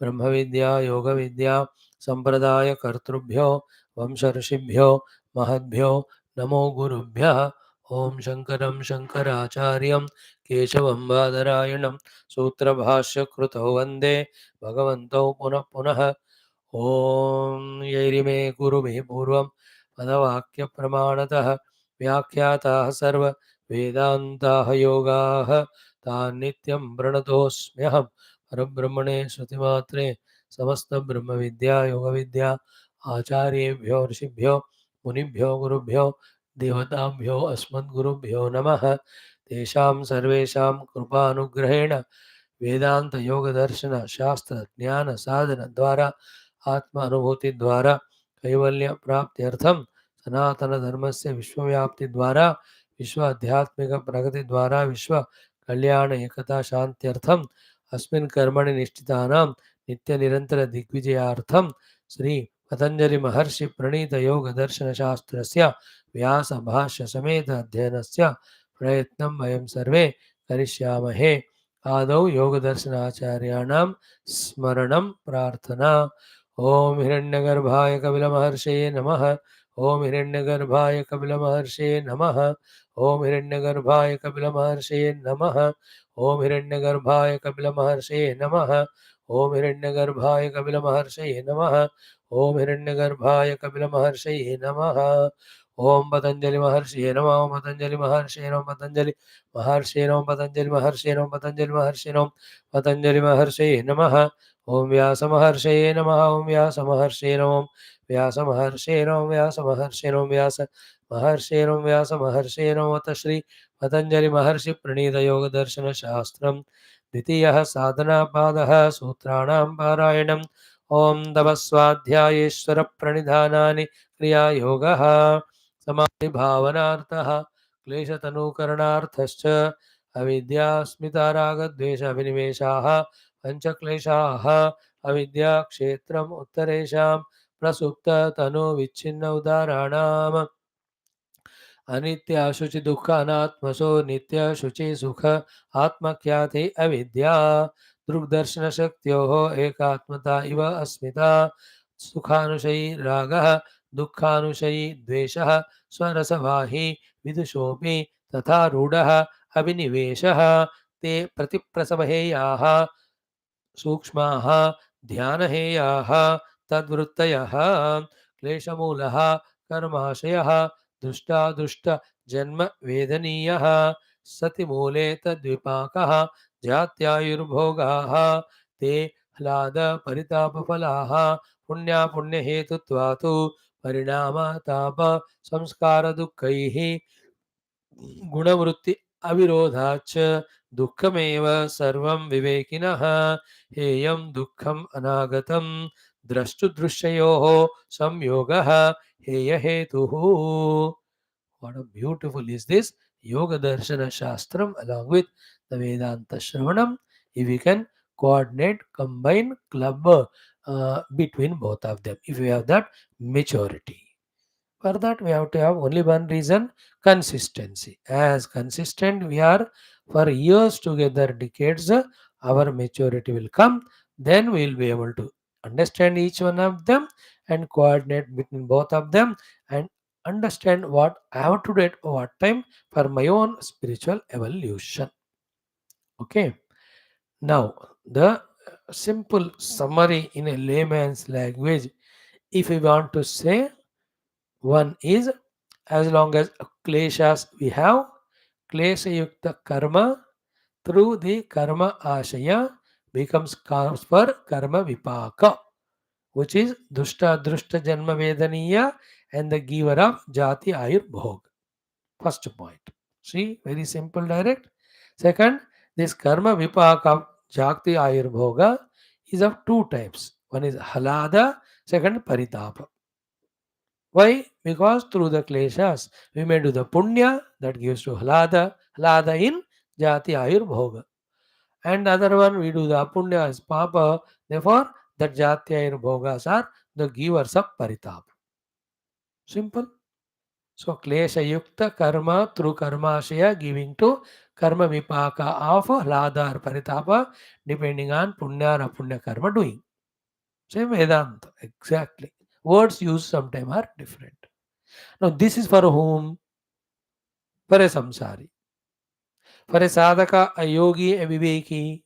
ब्रह्मविद्या योगविद्या संप्रदायकर्तृभ्यो वंशऋषिभ्यो महद्भ्यो नमो गुरुभ्यः। ओम शंकरं शंकराचार्यं केशवं बादरायणं सूत्रभाष्यकृतौ वन्दे भगवन्तौ पुनः पुनः। ओम यैरिमे कुरु मे पूर्वं पदवाक्यप्रमाणतः व्याख्याताः सर्व वेदान्ताः योगाः तान् नित्यं प्रणतोऽस्म्यहं परब्रह्मणे श्रुतिमात्रे समस्तब्रह्मविद्या योगविद्या आचार्येभ्यो ऋषिभ्यो मुनिभ्यो गुरुभ्यो देवताभ्यो अस्मद्गुरुभ्यो नमः। तेषां सर्वेषां कृपानुग्रहेण वेदांत योग दर्शन शास्त्र ज्ञान साधन द्वारा आत्म अनुभूति द्वारा कैवल्य प्राप्त्यर्थम सनातन धर्मस्य विश्वव्याप्ति द्वारा विश्व आध्यात्मिक प्रगति द्वारा विश्व कल्याण एकता शांत्यर्थम अस्मिन् कर्मणि निष्ठितानां नित्य निरंतर दिग्विजयार्थम श्री पतंजलि महर्षि प्रणीत योग दर्शन शास्त्रस्य व्यास भाष्य समेत अध्ययनस्य प्रयत्नं वयं सर्वे करिष्यामहे। आदौ योगदर्शनाचार्याणां स्मरणं प्रार्थना। ओम हिरण्यगर्भाय कपिलमहर्षये नमः। ओम हिरण्यगर्भाय कपिलमहर्षये नमः। ओम हिरण्यगर्भाय कपिलमहर्षये नमः। ओम हिरण्यगर्भाय कपिलमहर्षये नमः। ओम हिरण्यगर्भाय कपिलमहर्षये नमः। ओम हिरण्यगर्भाय कपिलमहर्षये नमः। ओम पतंजलि महर्षये नमः। ओम पतंजलि महर्षये नमः। पतंजलि महर्षये नमः। पतंजलि महर्षये नमः। पतंजलि महर्षये नमः। पतंजलि महर्षये नमः। ओम व्यास महर्षये नमः। ओम व्यास महर्षये नमः। व्यास महर्षये नमः। व्यास महर्षये नमः। व्यास महर्षये नमः। व्यास महर्षये नमः। अथ श्री पतंजलि महर्षि प्रणीत योग दर्शन शास्त्रम द्वितीयः साधनापादः सूत्राणां पारायणम्। ओम तपस्वाध्यायेश्वर प्रणिधानानि क्रियायोगः समाधिभावनार्थः क्लेशतनुकरणार्थश्च अविद्यास्मितारागद्वेषाभिनिवेशाः पञ्चक्लेशाः अविद्या क्षेत्रम् उत्तरेषां प्रसुप्ततनुविच्छिन्न उदाहरणाम् अनित्य शुचि दुःख अनात्मसो नित्य शुचि सुख आत्मख्याति अविद्या दृग्दर्शन शक्त्योः एकात्मता इव अस्मिता सुखानुशयी रागः दुःखानुशयी द्वेषः स्वरसवाही विदुषोऽपि तथा रूढः अभिनिवेशः ते प्रतिप्रसवहेयाः सूक्ष्माः ध्यानहेयाः तद्वृत्तयः क्लेशमूलः कर्माशयः दुष्टादुष्टजन्म वेदनीयः सतिमूले तद्विपाकः जात्यायुर्भोगाः ते ह्लादपरितापफलाः पुण्यापुण्यहेतुत्वात् परिणामताप संस्कारदुःखैः गुणवृत्ति अविरोधाच्च दुःखमेव सर्वं विवेकिनः हेयं दुःखम् अनागतं द्रष्टुदृश्ययोः संयोगः हेयहेतुः। What a beautiful is this Yoga Darshana Shastram along with the Vedanta Shravanam. If we can coordinate, combine, club between both of them, if we have that maturity. For that, we have to have only one reason: consistency. As consistent we are for years together, decades, our maturity will come. Then we will be able to understand each one of them and coordinate between both of them and understand what I have to do at what time for my own spiritual evolution. Okay. Now, the simple summary in a layman's language, if we want to say, one is, as long as kleshas we have, klesha yukta karma through the karma ashaya becomes cause for karma vipaka, which is dushta drushta janma vedaniya and the giver of jati ayur bhog. First point. See, very simple, direct. Second, this karma vipaka of jati ayur bhoga is of two types. One is halada, second paritapa. Why? Because through the kleshas we may do the punya that gives to halada in jati ayur bhoga. And the other one we do the apunya as papa, therefore that jati ayur bhogas are the givers of paritapa. Simple. So klesha yukta karma through karmashaya giving to karma vipaka of hlada or paritapa depending on punya or apunya karma doing. Same Vedanta, exactly. Words used sometimes are different. Now, this is for whom? For a samsari. For a sadhaka, a yogi, a viveki,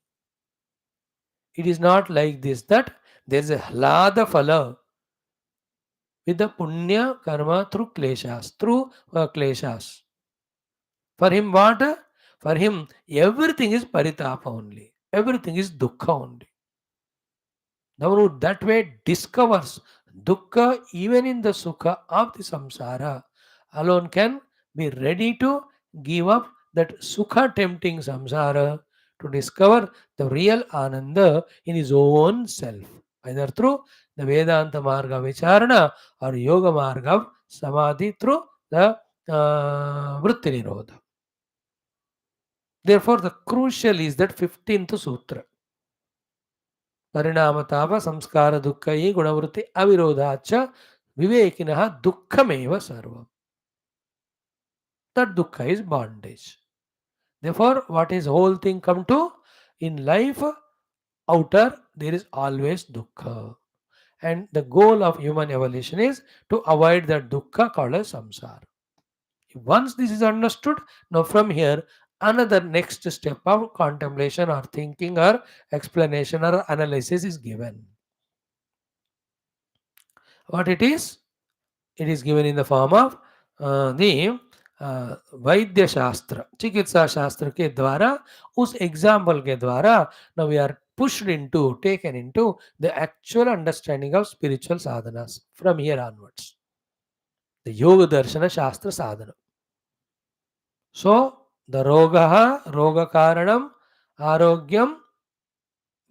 it is not like this that there is a hlada phala with the punya karma through kleshas, kleshas. For him, what? For him, everything is paritapa only. Everything is dukkha only. The one who that way discovers dukkha even in the sukha of the samsara alone can be ready to give up that sukha tempting samsara to discover the real ananda in his own self, either through the Vedanta marga vicharana or yoga marga of samadhi through the vritti nirodha. Therefore, the crucial is that 15th sutra. परिणामताप संस्कार दुःखै गुणवृत्ति अविरोधाच विवेकिनः दुःखमेव सर्वम्. That dukkha is bondage. Therefore, what is whole thing come to? In life, outer, there is always dukkha. And the goal of human evolution is to avoid that dukkha called as samsara. Once this is understood, now from here, another next step of contemplation or thinking or explanation or analysis is given. What it is? It is given in the form of the वैद्य शास्त्र चिकित्सा शास्त्र के द्वारा उस example के द्वारा now we are pushed into taken into the actual understanding of spiritual sadhanas from here onwards, the yoga darshana shastra sadhana. So the roga karanam arogyam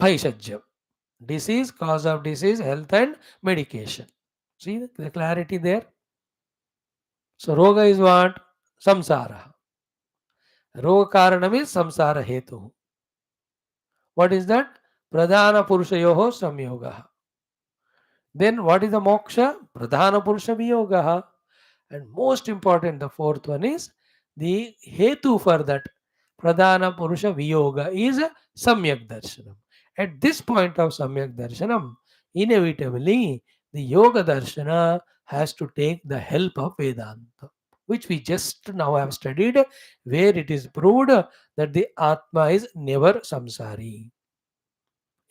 bhaishajyam, disease, cause of disease, health and medication. See the clarity there. So roga is what? Samsara. Roga karanam is samsara hetu. What is that? Pradhana purushayoho samyoga. Then what is the moksha? Pradhana purusha viyoga. And most important, the fourth one is the hetu for that. Pradhana purusha viyoga is samyak darshanam. At this point of samyak darshanam, inevitably the yoga darshana has to take the help of Vedanta, which we just now have studied, where it is proved that the Atma is never samsari.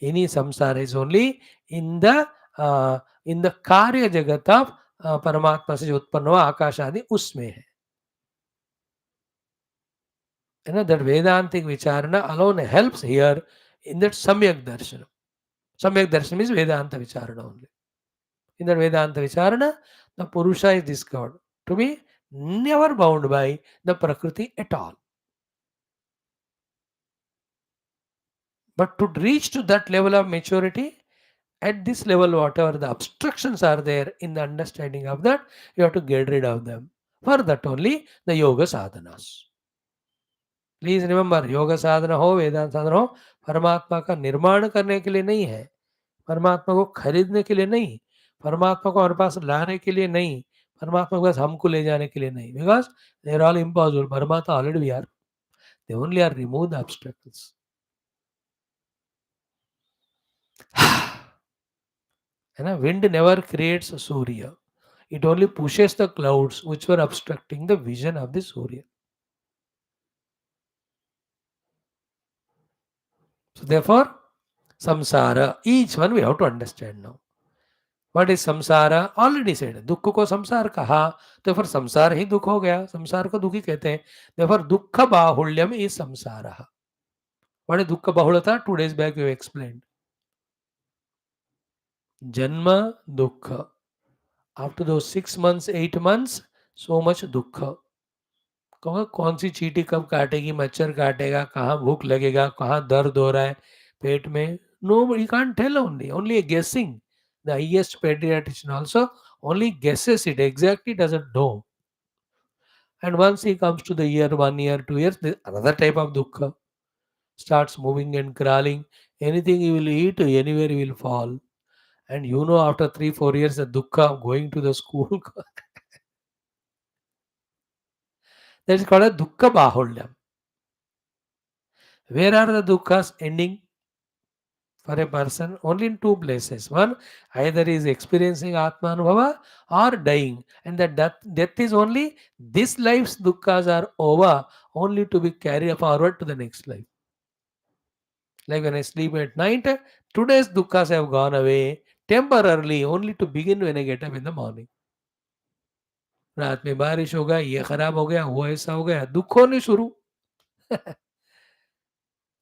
Any samsara is only in the कार्य जगत of परमात्मा से जो उत्पन्न हुआ आकाश आदि उसमें है. That Vedantic Vicharana alone helps here in that Samyak Darshanam. Samyak Darshanam is Vedanta Vicharana only. In that Vedanta Vicharana, the Purusha is discovered to be never bound by the Prakruti at all. But to reach to that level of maturity, at this level, whatever the obstructions are there in the understanding of that, you have to get rid of them. For that only the yoga sadhanas. Please remember, योग साधना हो, वेदांत साधना हो, परमात्मा का निर्माण करने के लिए नहीं है, परमात्मा को खरीदने के लिए नहीं, परमात्मा को हमारे पास लाने के लिए नहीं, परमात्मा के पास हमको ले जाने के लिए नहीं. Because they are all impossible. परमात्मा already we are. They only are remove the obstacles. Wind never creates a Surya. It only pushes the clouds which were obstructing the vision of the Surya. So therefore, samsara, each one we have to understand now. What is samsara? Already said. दुख को संसार कहा, तो फिर संसार ही दुख हो गया. संसार को दुखी कहते हैं. Therefore, दुख बाहुल्यम is samsara. What is दुख बाहुल्यता? 2 days back we explained. Janma dukha. After those 6 months, 8 months, so much dukha. कौन सी चींटी कब काटेगी, मच्छर काटेगा, कहाँ भूख लगेगा, कहाँ दर्द हो रहा है पेट में, no, you can't tell, only a guessing. The highest pediatrician also only guesses it, exactly doesn't know. And once he comes to the year 1 year 2 years, another type of dukkha starts moving and crawling. Anything he will eat, anywhere he will fall. And after 3-4 years the dukkha of going to the school, that is called a dukkha bahulyam. Where are the dukkha's ending for a person? Only in two places. One, either he is experiencing Atmanubhava or dying. And that death is only this life's dukkha's are over, only to be carried forward to the next life. Like when I sleep at night, today's dukkha's have gone away temporarily, only to begin when I get up in the morning. रात में बारिश हो गई, ये खराब हो गया, वो ऐसा हो गया, दुख होने शुरू.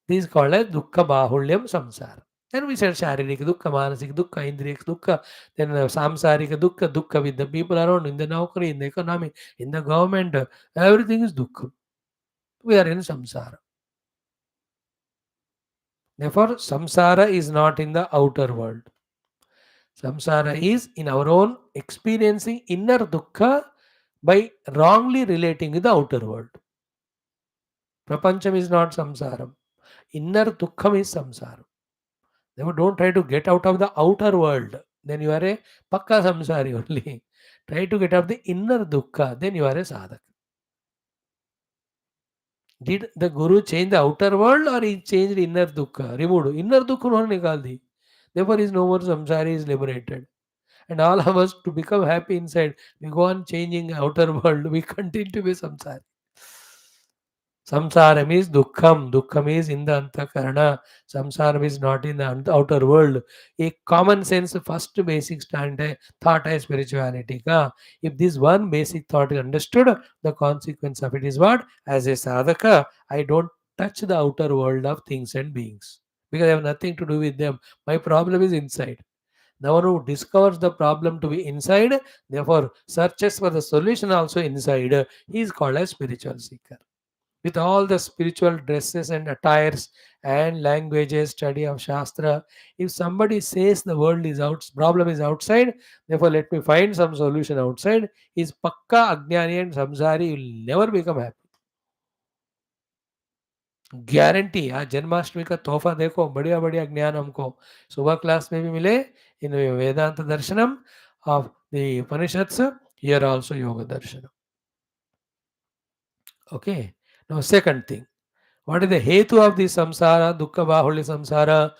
This is called as dukkha bahulyam samsara. Then we said sharirika dukkha, manasika dukkha, indriya dukkha, then samsarika dukkha, dukkha with the people around, in the naukri, in the economy, in the government, everything is dukkha. We are in samsara. Therefore, samsara is not in the outer world. Samsara is in our own experiencing inner dukkha by wrongly relating with the outer world. Prapancham is not samsaram. Inner dukkham is samsara. Therefore, don't try to get out of the outer world. Then you are a pakka samsari only. Try to get out of the inner dukkha. Then you are a sadhaka. Did the Guru change the outer world or he changed inner dukkha? Removed. Inner dukkha unhone nikal di. Therefore, he is no more samsari, he is liberated. And all of us to become happy inside, we go on changing outer world. We continue to be samsari. Samsara is dukkham. Dukkham is in the antakarana. Samsara is not in the outer world. A common sense first basic thought is spirituality. If this one basic thought is understood, the consequence of it is what? As a sadhaka, I don't touch the outer world of things and beings because I have nothing to do with them. My problem is inside. The one who discovers the problem to be inside, therefore searches for the solution also inside, he is called as spiritual seeker. With all the spiritual dresses and attires and languages, study of Shastra, if somebody says the world is out, problem is outside, therefore let me find some solution outside, is pakka ajnani and samsari, you will never become happy. Guarantee. आज जन्माष्टमी का तोहफा देखो, बढ़िया बढ़िया ज्ञान हमको सुबह class में भी मिले इन वेदांत दर्शनम ऑफ द उपनिषत्स, हियर आल्सो योग दर्शनम. Okay. Now second thing, what is the hetu of the samsara, dukkha bahulya samsara?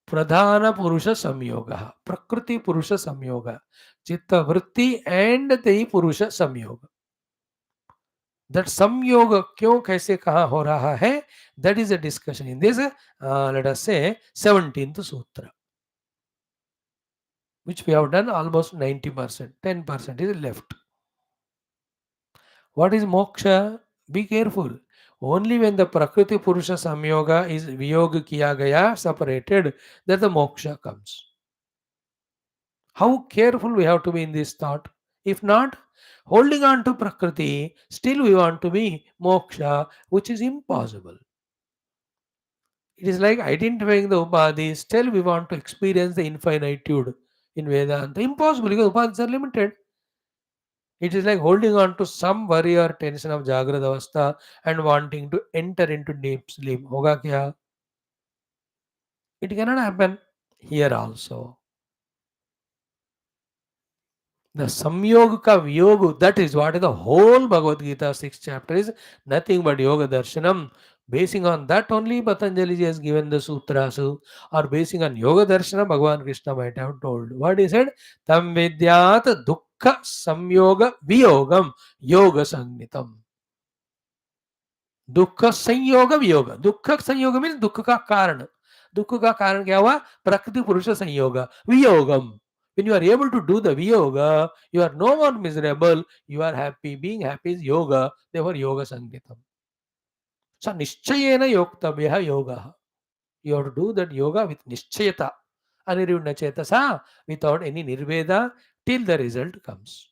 Pradhana purusha samyoga, prakruti purusha samyoga, chitta vritti and the purusha samyoga. That samyoga क्यों कैसे कहाँ हो रहा है, that is a discussion in this let us say 17th sutra, which we have done almost 90%, 10% is left. What is moksha? Be careful. Only when the Prakriti Purusha Samyoga is Viyoga Kiya Gaya, separated, that the moksha comes. How careful we have to be in this thought. If not, holding on to Prakriti, still we want to be moksha, which is impossible. It is like identifying the upadhis, still we want to experience the infinitude in Vedanta. Impossible because upadhis are limited. It is like holding on to some worry or tension of Jagrata Avastha and wanting to enter into deep sleep. Hoga kya? It cannot happen here also. The Samyoga ka Vyoga, that is what is the whole Bhagavad Gita 6th chapter is nothing but Yoga Darshanam. Basing on that only Patanjali has given the sutras, or basing on Yoga Darshanam, Bhagavan Krishna might have told. What he said? Tam vidyat dukkha samyoga viyogam yoga sangitam. दुख संयोग वियोग. दुख संयोग means दुख का कारण. दुख का कारण क्या हुआ? प्रकृति पुरुष संयोग वियोगम. When you are able to do the viyoga, you are no more miserable, you are happy. Being happy is yoga, therefore yoga sangitam. So nischayena yoktavya yoga. You have to do that yoga with nischayata, anirivna chetasa, without any nirveda, till the result comes.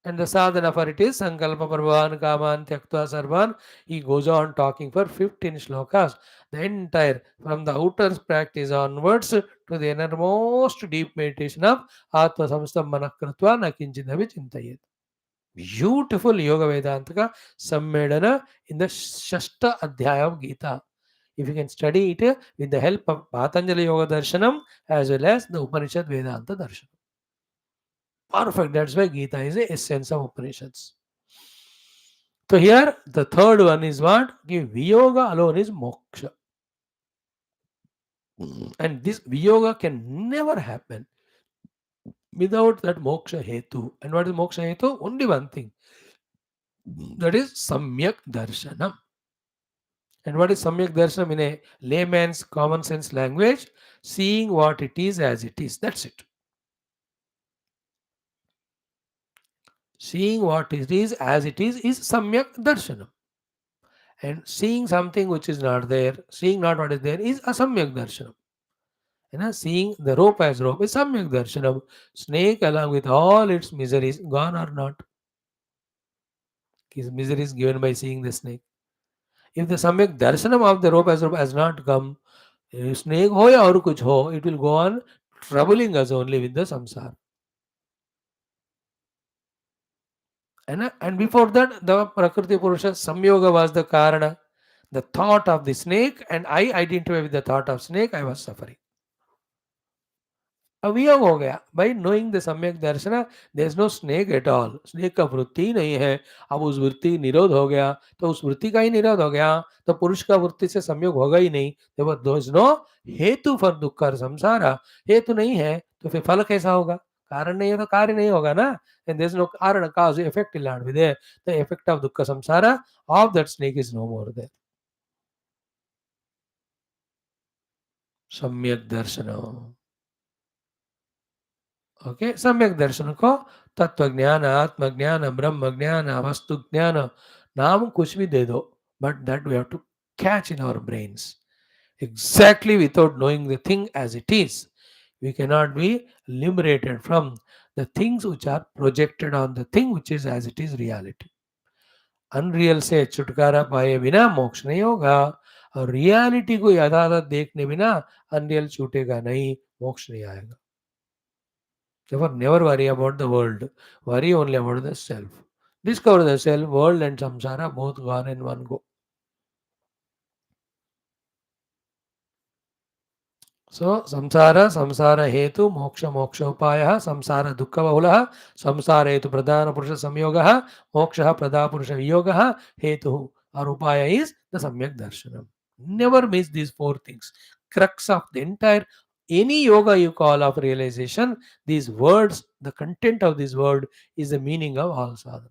And the sadhana for it is Sankalpa Parvan Kaman Tyaktva Sarvan. He goes on talking for 15 shlokas. The entire, from the outer practice onwards to the innermost deep meditation of Atma Samstam Manakratva Nakinchinavi Chintayet. Beautiful Yoga Vedanta ka Sammedana in the Shashta Adhyaya of Gita. If you can study it with the help of Patanjali Yoga Darshanam as well as the Upanishad Vedanta Darshanam. Perfect. That's why Gita is the essence of Upanishads. So here the third one is what? Viyoga alone is moksha. And this viyoga can never happen without that moksha hetu. And what is moksha hetu? Only one thing. That is samyak darshanam. And what is samyak darshanam in a layman's common sense language? Seeing what it is as it is. That's it. Seeing what it is as it is samyak darshanam. And seeing something which is not there, seeing not what is there is asamyak darshanam. Seeing the rope as rope is samyak darshanam. Snake along with all its miseries gone or not. His misery is given by seeing the snake. If the samyak darshanam of the rope has not come, snake ho ya aur kuch ho, it will go on troubling us only with the samsara. And before that, the Prakriti Purusha Samyoga was the Karana. The thought of the snake, and I identify with the thought of snake, I was suffering. अवयव हो गया भाई knowing the सम्यक दर्शन there is no snake at all snake का वृत्ति ही नहीं है अब उस वृत्ति निरोध हो गया तो उस वृत्ति का ही निरोध हो गया तो पुरुष का वृत्ति से संयोग होगा ही नहीं देयर इज नो हेतु फॉर दुख और संसार हेतु नहीं है तो फिर फल कैसा होगा कारण नहीं है तो कार्य नहीं होगा ना एंड देयर इज नो कारण cause effect land with the effect of दुख संसार of that snake is no more there सम्यक दर्शन ओके सम्यक दर्शन को तत्व ज्ञान आत्म ज्ञान ब्रह्म ज्ञान वस्तु ज्ञान नाम कुछ भी दे दो but that we have to catch in our brains exactly without knowing the thing as it is we cannot be liberated from the things which are projected on the thing which is as it is reality unreal से छुटकारा पाए बिना मोक्ष नहीं होगा और reality को यथार्थ देखने बिना अनरियल छूटेगा नहीं मोक्ष नहीं आएगा Therefore, never worry about the world. Worry only about the self. Discover the self, world, and samsara both gone in one go. So, samsara hetu, moksha upaya, samsara dukkha bahula, samsara hetu pradhana purusha samyoga, moksha pradhana purusha viyoga, hetu or upaya is the samyak darshanam. Never miss these four things. Crux of the entire any yoga you call of realization, these words, the content of this word is the meaning of all sadhana.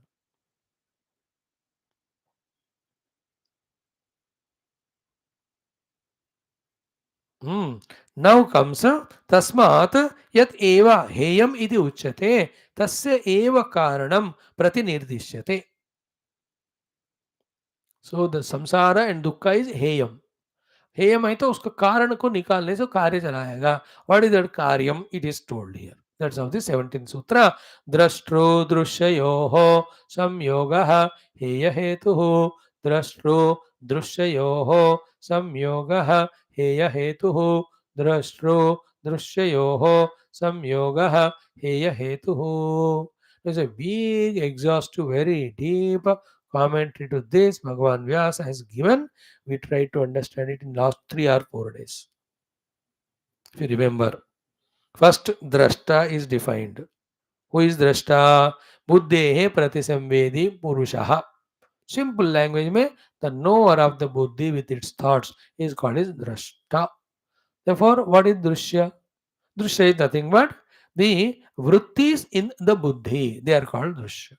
Now comes tasmat yat eva heyam iti uchyate tasya eva karanam pratinirdisyate. So the samsara and dukkha is heyam. हेयम है तो उसका कारण को निकालने से कार्य चलाएगा what is that कार्यम it is told here that's of the 17th सूत्र द्रष्टृ दृश्ययोः संयोगः हेय हेतुः द्रष्टृ दृश्ययोः संयोगः हेय हेतुः द्रष्टृ दृश्ययोः संयोगः हेय हेतुः. There's a big exhaustive very deep commentary to this Bhagavan Vyasa has given. We tried to understand it in last 3 or 4 days. If you remember, first drashta is defined. Who is drashta? Buddhehe pratisamvedi purushaha. Simple language में the knower of the buddhi with its thoughts is called as drashta. Therefore, what is drushya? Drushya is nothing but the vrutthis in the buddhi. They are called drushya.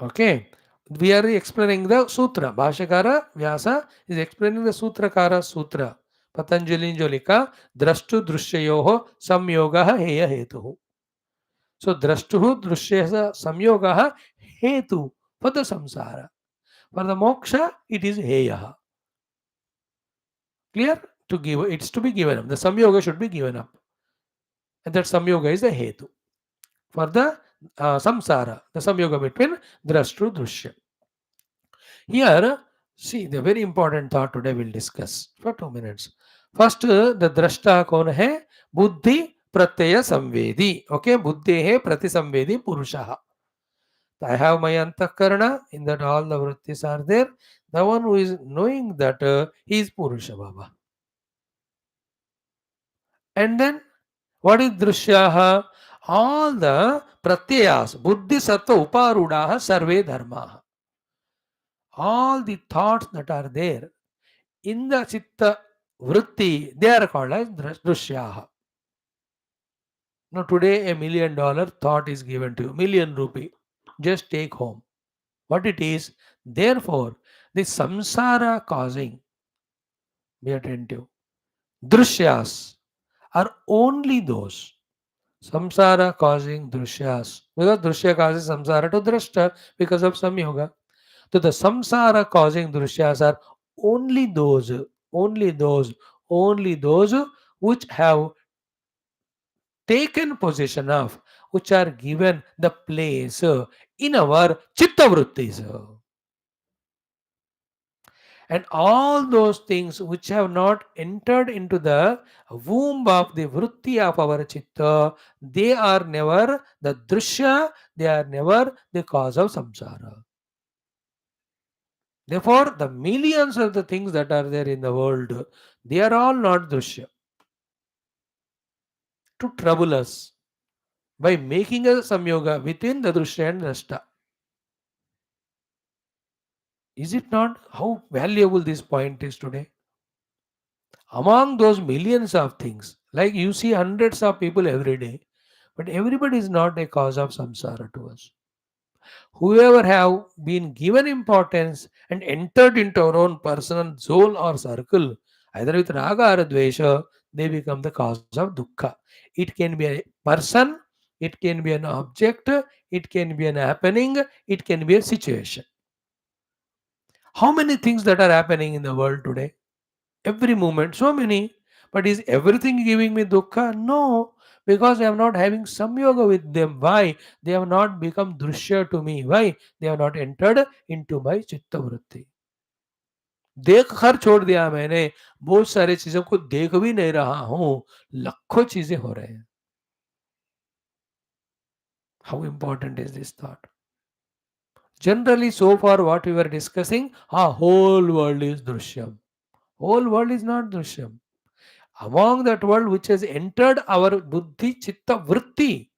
Okay. We are explaining the sutra. Bhashyakara Vyasa is explaining the sutrakara sutra. Patanjali ने जो लिखा द्रष्टु दृश्ययोः संयोगः हेय हेतुः. So द्रष्टुः दृश्यः संयोगः हेतु for the samsara. For the moksha, it is heya. Clear? To give it's to be given up. The samyoga should be given up. And that samyoga is the hetu. For the samsara, the samyoga between drashtu drushya. Here, see the very important thought today we'll discuss for 2 minutes. First, the drashta कौन है? बुद्धि प्रत्यय संवेदी. Okay, बुद्धि है प्रति संवेदी पुरुषः. I have my antakarana, in that all the vrittis are there. The one who is knowing that he is Purusha Baba. And then What is Drishyaha? All the pratyayas, buddhi, sattva, uparudaha, sarve dharmaha. All the thoughts that are there in the chitta vritti, they are called as Drishyaha. Now, today $1 million thought is given to you, million rupee. Just take home. What it is, therefore, the samsara causing, be attentive, drishyas are only those. Samsara causing drishyas. Because drishya causes samsara to drashta because of samyoga. So the samsara causing drishyas are only those, only those, only those which have taken possession of, which are given the place in our chitta vrittis. And all those things which have not entered into the womb of the vritti of our chitta, they are never the drishya, they are never the cause of samsara. Therefore, the millions of the things that are there in the world, they are all not drishya. To trouble us by making a samyoga within the drishya and drashta. Is it not how valuable this point is today? Among those millions of things, like you see hundreds of people every day, but everybody is not a cause of samsara to us. Whoever have been given importance and entered into our own personal soul or circle, either with raga or dvesha, they become the cause of dukkha. It can be a person, it can be an object, it can be an happening, it can be a situation. How many things that are happening in the world today? Every moment, so many. But is everything giving me dukkha? No, because I am not having samyoga with them. Why? They have not become drishya to me. Why? They have not entered into my chitta vritti. देख कर छोड़ दिया मैंने, बहुत सारी चीजों को देख भी नहीं रहा हूं, लाखों चीजें हो रहे हैं. How important is this thought? Generally, so far what we were discussing, whole world is drishyam. Whole world is not drishyam. Among that world which has entered our buddhi, chitta, vritti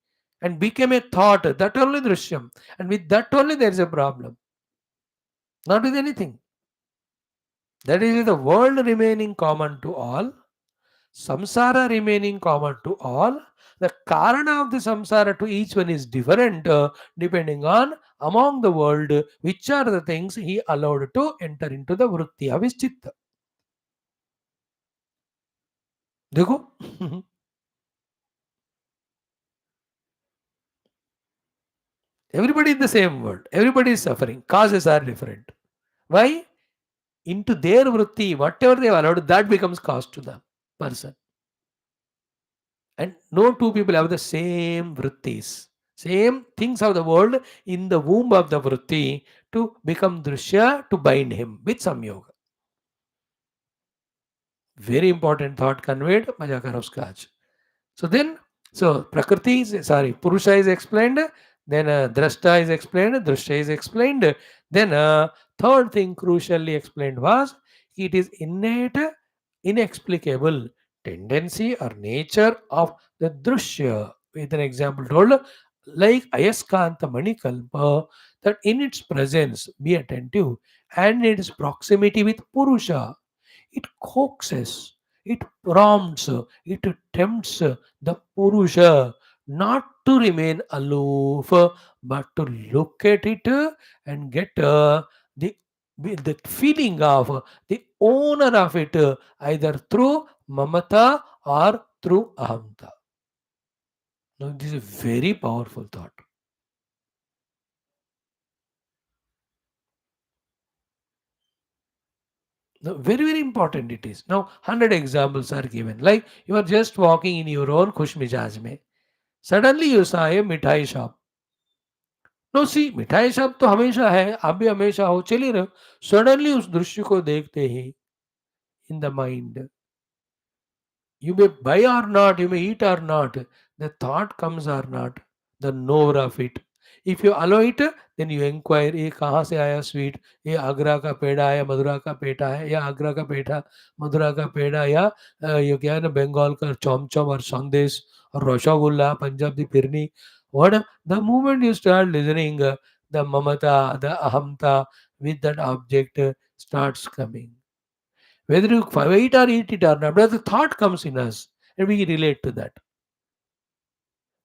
and became a thought, that only drishyam. And with that only there is a problem. Not with anything. That is the world remaining common to all, samsara remaining common to all. The karana of the samsara to each one is different depending on among the world which are the things he allowed to enter into the vritti of his chitta. देखो everybody in the same world, everybody is suffering, causes are different. Why? Into their vritti, whatever they have allowed, that becomes cause to the person. And no two people have the same vrittis, same things of the world in the womb of the vritti to become drishya to bind him with samyoga. Very important thought conveyed, maja karo uska aaj. So then, so Prakriti is, sorry, Purusha is explained, then Drashta is explained, Drishya is explained. Then third thing crucially explained was it is innate, inexplicable tendency or nature of the Drishya. With an example told, like Ayaskanta Manikalpa, that in its presence, be attentive, and its proximity with Purusha, it coaxes, it prompts, it tempts the Purusha not to remain aloof, but to look at it and get the feeling of the owner of it, either through mamata or through ahamta. Now, this is a very powerful thought. Now, very, very important it is. Now, 100 examples are given. Like you are just walking in your own khush mijaj mein. Suddenly you saw a mithai shop. No see mithai shop तो हमेशा है, आप भी हमेशा हो, चलिए रहे. Suddenly उस दृश्य को देखते ही in the mind, you may buy or not, you may eat or not, the thought comes or not, the knower of it. If you allow it, then you inquire, ये कहाँ से आया स्वीट, ये आगरा का पेड़ा है या मथुरा का पेठा है, या आगरा का पेठा मथुरा का पेड़ा, या ये क्या है ना, बंगाल का चमचम और संदेश और रसगुल्ला, पंजाब की phirni. What the moment you start listening, the mamata, the ahamta with that object starts coming. Whether you eat or eat it or not, but the thought comes in us and we relate to that.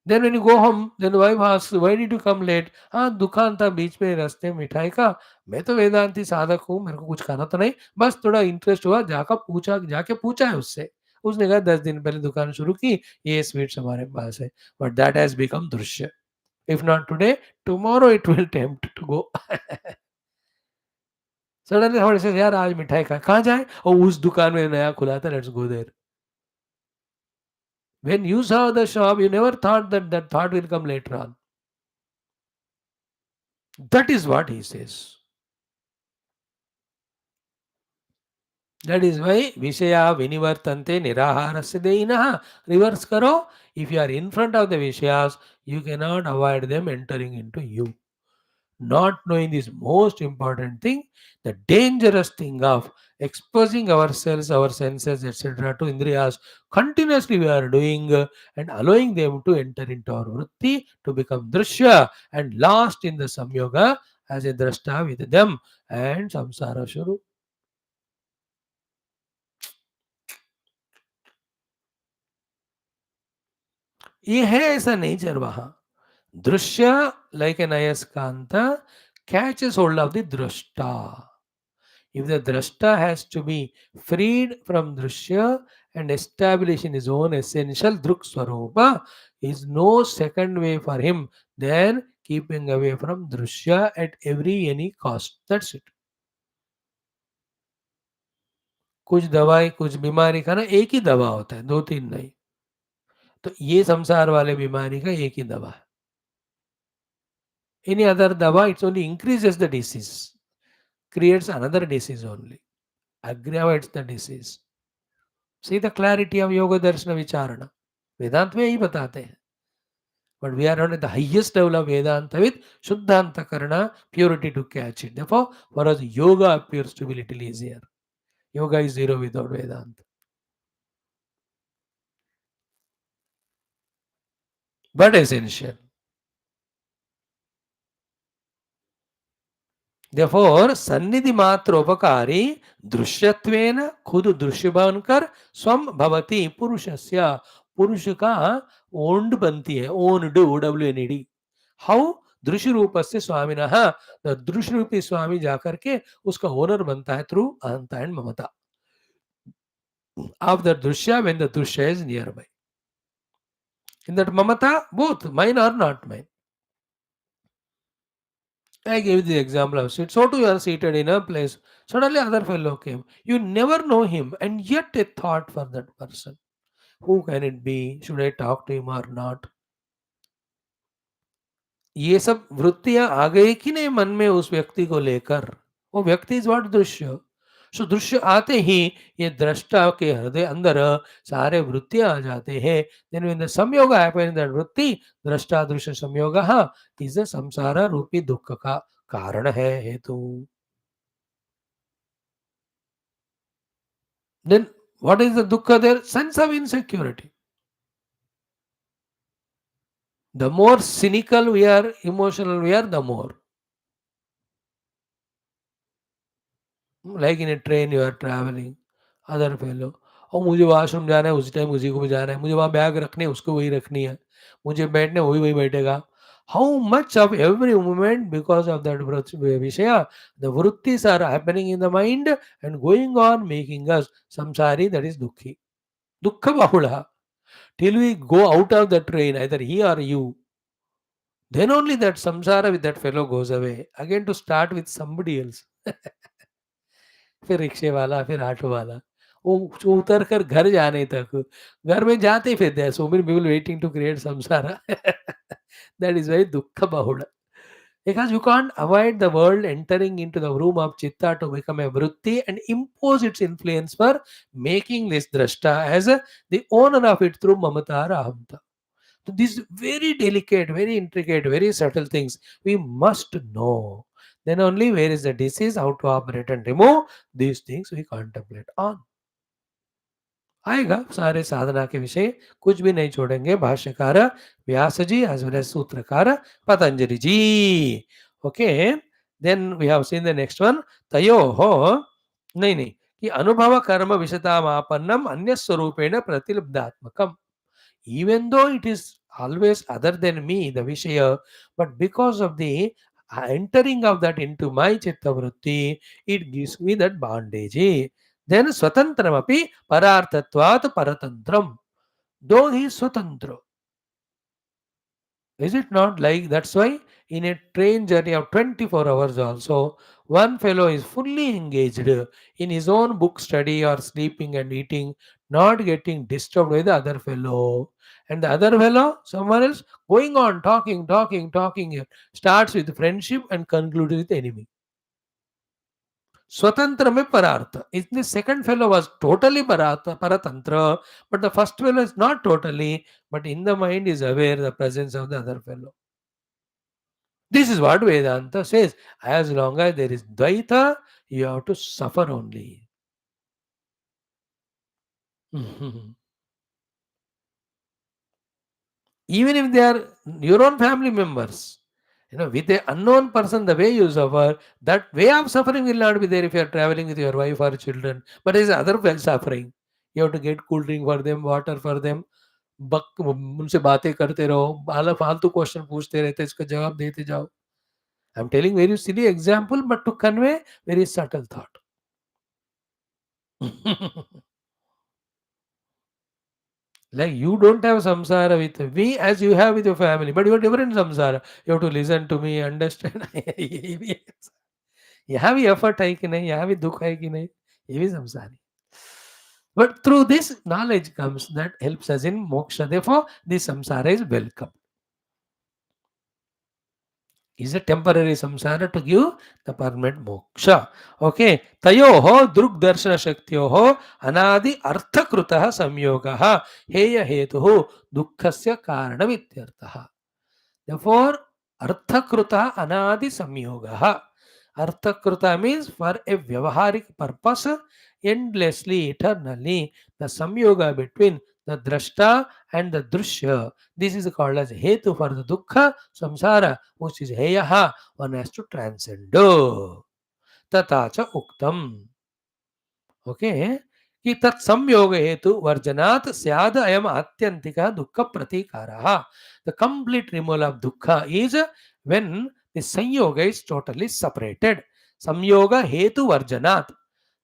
Then when you go home, then the wife asks, why did you come late? हाँ, दुकान था बीच में रास्ते में मिठाई का. मैं तो वेदांती साधक हूँ, मेरे को कुछ खाना तो नहीं, बस थोड़ा इंटरेस्ट हुआ, जाके पूछा है उससे. उसने कहा 10 दिन पहले दुकान शुरू की, ये स्वीट्स हमारे पास है. बट दैट हैज बिकम दृश्य. If not today, tomorrow it will tempt to go. Suddenly हमारे से यार आज मिठाई कहाँ जाए, और उस दुकान में नया खुला था, let's go there. When you saw the shop, you never thought that that thought will come later on. That is what he says. That is why Vishaya Vinivartante Niraharasya Deinaha. Reverse karo. If you are in front of the Vishayas, you cannot avoid them entering into you. Not knowing this most important thing, the dangerous thing of exposing ourselves, our senses, etc. to Indriyas, continuously we are doing and allowing them to enter into our Vritti to become Drishya and lost in the Samyoga as a Drashta with them and Samsara Shuru. ये है ऐसा nature वहां. दृश्य like an ayaskanta catches hold of the drashta. If the drashta has to be freed from drishya and establish in his own essential druk swarupa, is no second way for him than keeping away from drishya at any cost. That's it. कुछ दवाई कुछ बीमारी का ना एक ही दवा होता है, 2-3 नहीं. तो ये संसार वाले बीमारी का एक ही दवा है. Any other dawa, it only increases the disease, creates another disease only, aggravates the disease. See the clarity of yoga darshana vicharana. वेदांत में यही बताते हैं. But we are not at the highest level of Vedanta with Shuddhanta Karana, purity to catch it. Therefore, for us, yoga appears to be little easier. Yoga is zero without Vedanta. But essential. Therefore, सन्निधि मात्र उपकारी दृश्यत्वेन खुद दृश्य बनकर स्वम भवति पुरुषस्य. पुरुष का owned बनती है, ओन्ड OWNED. हाउ दृश्य रूप से स्वामिनः, दृश्य रूपी स्वामी जाकर के उसका ओनर बनता है थ्रू अहंता एंड ममता of the drisya when the drisya is nearby. In that mamata, both mine or not mine. I gave the example of seat. So too you are seated in a place. Suddenly other fellow came. You never know him and yet a thought for that person. Who can it be? Should I talk to him or not? ये सब वृत्तियां आ गई कि नहीं मन में उस व्यक्ति को लेकर. वो व्यक्ति इज व्हाट दृश्य. सो दृश्य आते ही ये दृष्टा के हृदय अंदर सारे वृत्तियां आ जाते हैं. देन व्हेन द संयोग हैपेंस, दैट वृत्ति दृष्टा दृश्य संयोग इज द संसार रूपी दुख का कारण है, हेतु. देन व्हाट इज द दुख there? Sense of insecurity. The more cynical we are, emotional we are, the more. Like in a train you are traveling, other fellow, और मुझे वॉशरूम जाना है उसी टाइम उसी को भी जाना है, मुझे वहाँ बैग रखनी है उसको वही रखनी है, मुझे बैठने वही वही बैठेगा. How much of every moment because of that Vishaya, the Vrutthis are happening in the mind and going on making us samsari, that is dukhi. Dukkha bahula. Till we go out of the train, either he or you, then only that samsara with that fellow goes away. Again to start with somebody else. फिर रिक्शे वाला, फिर auto वाला, वो उतर कर घर जाने तक, घर में जाते फिर there so many people waiting to create samsara. That is why dukkha bahula. Because you can't avoid the world entering into the room of chitta to become a vritti and impose its influence for making this drashta as the owner of it through mamata or ahamta. So these very delicate, very intricate, very subtle things we must know. Then only where is the disease, how to operate and remove these things we contemplate on. आएगा सारे साधना के विषय, कुछ भी नहीं छोड़ेंगे भाष्यकार Vyasa ji as well as सूत्रकार Patanjali ji. Okay, then we have seen the next one. तयो हो नहीं नहीं कि अनुभव कर्म विशतामापन्नम अन्य स्वरूपेण प्रतिलब्धात्मकम. Even though it is always other than me, the Vishaya, but because of the entering of that into my Chitta Vritti, it gives me that bondage. Then Swatantram api Pararthatvat Paratantram. Though he is Swatantra. Is it not like that's why in a train journey of 24 hours also, one fellow is fully engaged in his own book study or sleeping and eating, not getting disturbed by the other fellow. And the other fellow, someone else, going on talking, starts with friendship and concludes with enemy. Swatantra mein parartha. The second fellow was totally paratantra, but the first fellow is not totally, but in the mind is aware the presence of the other fellow. This is what Vedanta says. As long as there is Dvaita, you have to suffer only. Even if they are your own family members, with an unknown person, the way you suffer, that way of suffering will not be there if you are traveling with your wife or children. But there is other way suffering. You have to get cool drink for them, water for them. उनसे बातें करते रहो, फालतू question पूछते रहते, इसका जवाब देते जाओ. I'm telling very silly example, but to convey very subtle thought. Like you don't have samsara with me as you have with your family, but you are different samsara. You have to listen to me, understand. यहाँ भी effort है कि नहीं, यहाँ भी दुख है कि नहीं, ये भी samsari. But through this knowledge comes that helps us in moksha. Therefore, this samsara is welcome. Is a temporary samsara to give the permanent moksha. Okay. Tayoho drug darshana shaktyoho anadi arthakrutah samyogaha heya hetuhu dukkhasya karanam ityartah. Therefore, arthakruta anadi samyogaha. Arthakruta means for a vyavaharik purpose, endlessly, eternally, the samyoga between the drashta and the drushya. This is called as hetu for the dukkha samsara, which is heyaha, one has to transcend. Tatacha uktam. Okay. कि तत्संयोग हेतु वर्जनात् स्याद अयम आत्यंतिक दुःख प्रतिकारः. The complete removal of dukkha is when the sanyoga is totally separated. Samyoga hetu varjanat.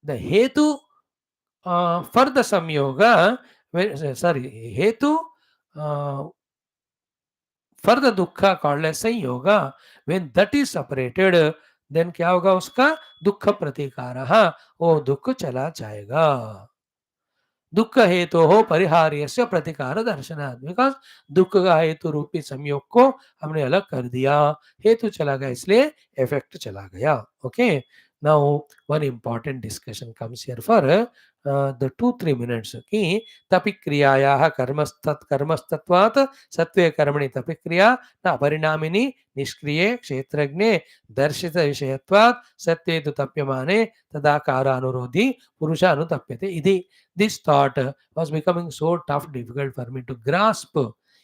The hetu for the samyoga, hetu for the dukkha called as sanyoga, when that is separated, then क्या होगा उसका दुःख प्रतिकारः, वो दुःख चला जाएगा. दुःख हेतु हो परिहार्यस्य प्रतिकार दर्शनात्. बिकॉज दुःख का हेतु रूपी संयोग को हमने अलग कर दिया, हेतु चला गया इसलिए इफेक्ट चला गया. Okay, now one important discussion comes here for the 2-3 minutes की तपिक्रियायाः कर्मस्तत्वात् सत्वे कर्मणि तपिक्रिया न परिणामिनी निष्क्रिये क्षेत्रज्ञे दर्शित विषयत्वात् सत्वे तु तप्यमाने तदा कारानुरोधी पुरुषानुतप्यते इति. This thought was becoming so tough, difficult for me to grasp.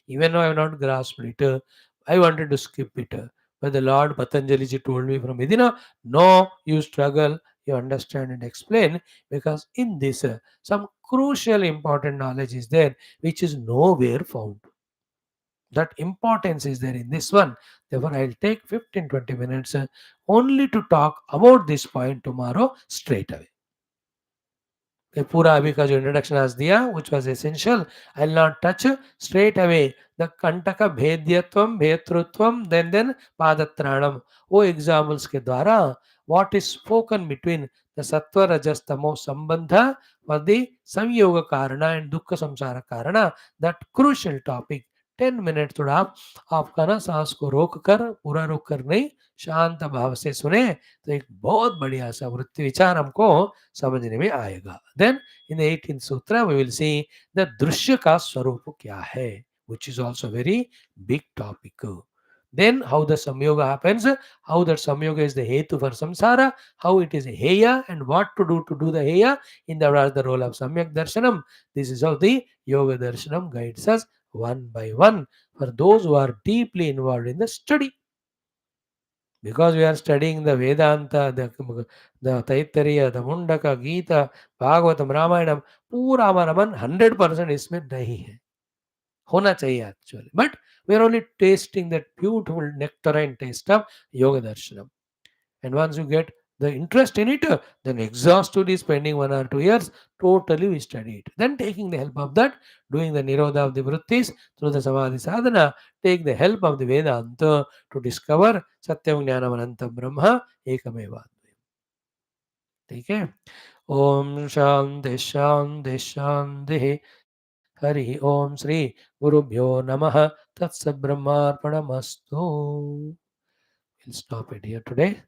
Even though I have not grasped it, I wanted to skip it. But the Lord Patanjali ji told me from within, no, you struggle, you understand and explain, because in this some crucial important knowledge is there which is nowhere found. That importance is there in this one. Therefore, I'll take 15-20 minutes only to talk about this point tomorrow straight away. पूरा अभी का जो introduction आज दिया which was essential, I will not touch straight away the कंटक भेद्यत्वम भेतृत्वम then पादत्राणम. वो examples के द्वारा what is spoken between the sattva rajas tamo sambandha for the samyoga karana and dukkha samsara karana, that crucial topic. 10 minutes थोड़ा आपका ना सांस को रोक कर, पूरा रोक कर नहीं, शांत भाव से सुने तो एक बहुत बढ़िया सा वृत्ति विचार हमको समझने में आएगा. देन इन द 18th सूत्र वी विल सी द दृश्य का स्वरूप क्या है. which is also a very big topic. Then how the Samyoga happens, how that Samyoga is the Hetu for Samsara, how it is a Heya, and what to do the Heya in the role of Samyak Darshanam. This is how the Yoga Darshanam guides us one by one for those who are deeply involved in the study. Because we are studying the Vedanta, the Taittariya, the Mundaka, Gita, Bhagavatam, Ramayanam, पूरा हमारा मन 100% इसमें नहीं है, होना चाहिए actually. But we are only tasting that beautiful nectarine taste of Yoga Darshanam. And once you get the interest in it, then exhaustively spending 1 or 2 years, totally we study it. Then taking the help of that, doing the Nirodha of the Vrutthis through the Samadhi Sadhana, take the help of the Vedanta to discover Satyam Jnanam Anantam Brahma Ekameva. ठीक है. ओम शांति शांति शांति. हरि ओम श्री गुरुभ्यो नमः. तत्सद्ब्रह्मार्पणमस्तु. We'll stop it here today.